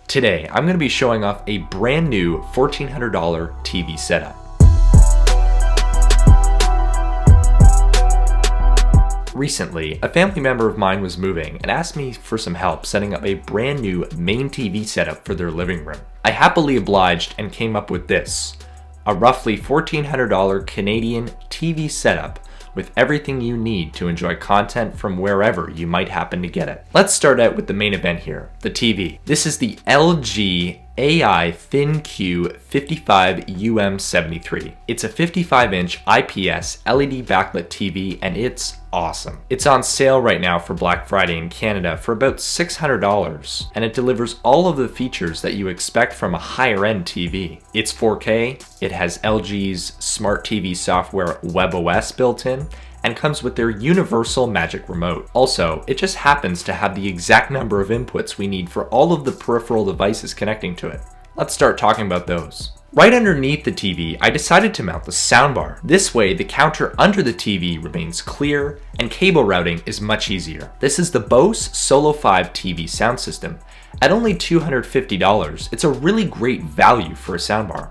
Today, I'm going to be showing off a brand new $1,400 TV setup. Recently, a family member of mine was moving and asked me for some help setting up a brand new main TV setup for their living room. I happily obliged and came up with this, a roughly $1,400 Canadian TV setup with everything you need to enjoy content from wherever you might happen to get it. Let's start out with the main event here, the TV. This is the LG AI ThinQ 55UM73. It's a 55-inch IPS LED backlit TV and it's awesome. It's on sale right now for Black Friday in Canada for about $600 and it delivers all of the features that you expect from a higher-end TV. It's 4K, it has LG's smart TV software WebOS built in, and comes with their universal magic remote. Also, it just happens to have the exact number of inputs we need for all of the peripheral devices connecting to it. Let's start talking about those. Right underneath the TV, I decided to mount the soundbar. This way, the counter under the TV remains clear and cable routing is much easier. This is the Bose Solo 5 TV sound system. At only $250, it's a really great value for a soundbar.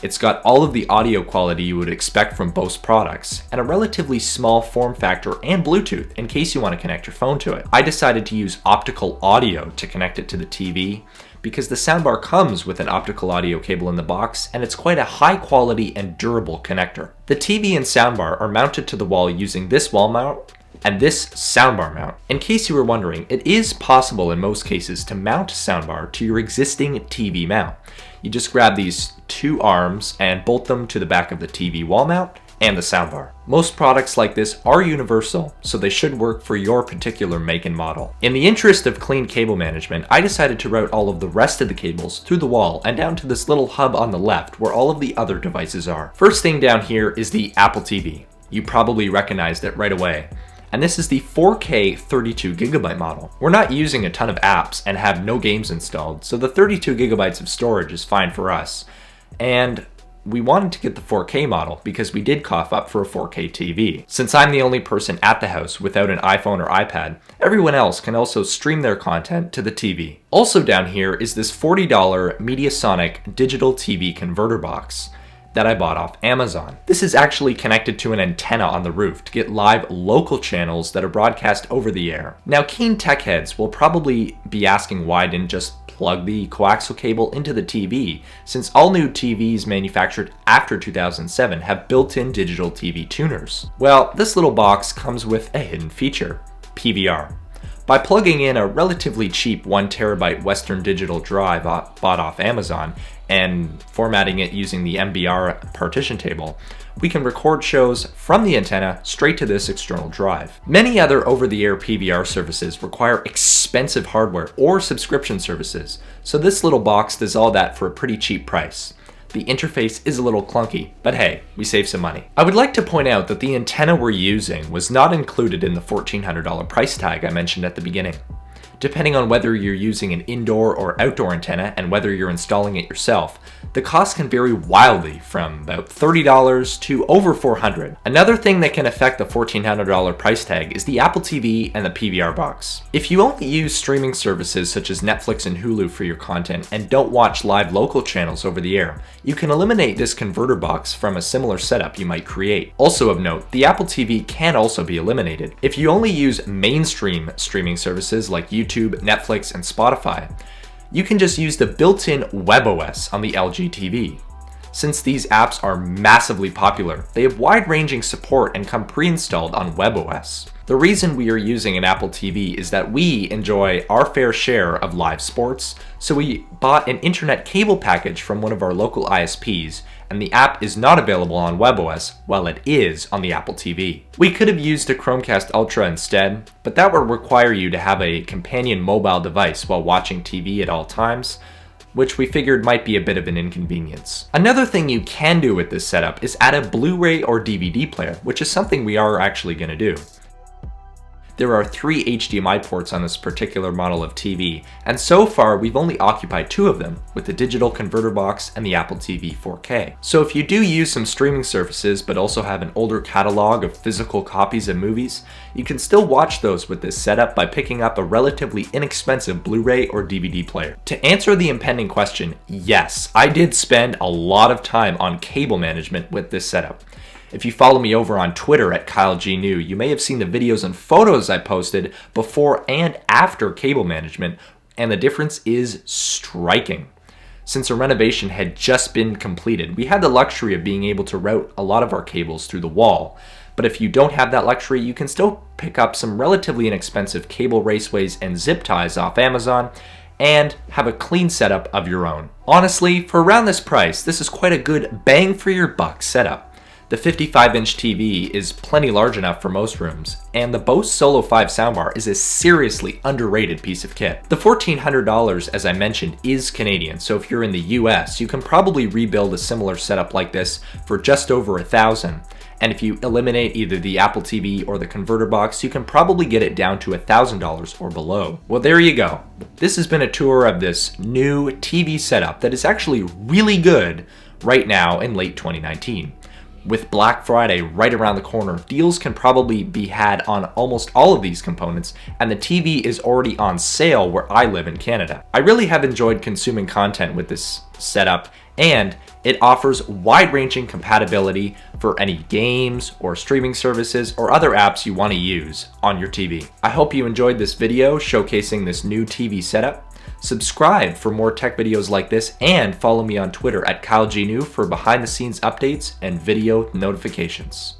It's got all of the audio quality you would expect from Bose products, and a relatively small form factor and Bluetooth in case you want to connect your phone to it. I decided to use optical audio to connect it to the TV because the soundbar comes with an optical audio cable in the box and it's quite a high quality and durable connector. The TV and soundbar are mounted to the wall using this wall mount and this soundbar mount. In case you were wondering, it is possible in most cases to mount a soundbar to your existing TV mount. You just grab these two arms and bolt them to the back of the TV wall mount and the soundbar. Most products like this are universal, so they should work for your particular make and model. In the interest of clean cable management, I decided to route all of the rest of the cables through the wall and down to this little hub on the left where all of the other devices are. First thing down here is the Apple TV. You probably recognized it right away. And this is the 4K 32GB model. We're not using a ton of apps and have no games installed, so the 32GB of storage is fine for us. And we wanted to get the 4K model because we did cough up for a 4K TV. Since I'm the only person at the house without an iPhone or iPad, everyone else can also stream their content to the TV. Also down here is this $40 Mediasonic digital TV converter box that I bought off Amazon. This is actually connected to an antenna on the roof to get live local channels that are broadcast over the air. Now, keen tech heads will probably be asking why I didn't just plug the coaxial cable into the TV, since all new TVs manufactured after 2007 have built-in digital TV tuners. Well, this little box comes with a hidden feature, PVR. By plugging in a relatively cheap 1TB Western Digital drive bought off Amazon and formatting it using the MBR partition table, we can record shows from the antenna straight to this external drive. Many other over-the-air PVR services require expensive hardware or subscription services, so this little box does all that for a pretty cheap price. The interface is a little clunky, but hey, we save some money. I would like to point out that the antenna we're using was not included in the $1,400 price tag I mentioned at the beginning. Depending on whether you're using an indoor or outdoor antenna and whether you're installing it yourself, the cost can vary wildly from about $30 to over $400. Another thing that can affect the $1,400 price tag is the Apple TV and the PVR box. If you only use streaming services such as Netflix and Hulu for your content and don't watch live local channels over the air, you can eliminate this converter box from a similar setup you might create. Also of note, the Apple TV can also be eliminated. If you only use mainstream streaming services like YouTube, Netflix, and Spotify, you can just use the built-in WebOS on the LG TV. Since these apps are massively popular, they have wide-ranging support and come pre-installed on WebOS. The reason we are using an Apple TV is that we enjoy our fair share of live sports, so we bought an internet cable package from one of our local ISPs, and the app is not available on WebOS while it is on the Apple TV. We could have used a Chromecast Ultra instead, but that would require you to have a companion mobile device while watching TV at all times, which we figured might be a bit of an inconvenience. Another thing you can do with this setup is add a Blu-ray or DVD player, which is something we are actually going to do. There are 3 HDMI ports on this particular model of TV, and so far we've only occupied 2 of them, with the digital converter box and the Apple TV 4K. So if you do use some streaming services but also have an older catalog of physical copies of movies, you can still watch those with this setup by picking up a relatively inexpensive Blu-ray or DVD player. To answer the impending question, yes, I did spend a lot of time on cable management with this setup. If you follow me over on Twitter at KyleGNew, you may have seen the videos and photos I posted before and after cable management, and the difference is striking. Since a renovation had just been completed, we had the luxury of being able to route a lot of our cables through the wall. But if you don't have that luxury, you can still pick up some relatively inexpensive cable raceways and zip ties off Amazon and have a clean setup of your own. Honestly, for around this price, this is quite a good bang for your buck setup. The 55-inch TV is plenty large enough for most rooms, and the Bose Solo 5 soundbar is a seriously underrated piece of kit. The $1,400, as I mentioned, is Canadian, so if you're in the US, you can probably rebuild a similar setup like this for just over $1,000. And if you eliminate either the Apple TV or the converter box, you can probably get it down to $1,000 or below. Well, there you go. This has been a tour of this new TV setup that is actually really good right now in late 2019. With Black Friday right around the corner, deals can probably be had on almost all of these components, and the TV is already on sale where I live in Canada. I really have enjoyed consuming content with this setup, and it offers wide-ranging compatibility for any games or streaming services or other apps you want to use on your TV. I hope you enjoyed this video showcasing this new TV setup. Subscribe for more tech videos like this, and follow me on Twitter at KyleGNew for behind-the-scenes updates and video notifications.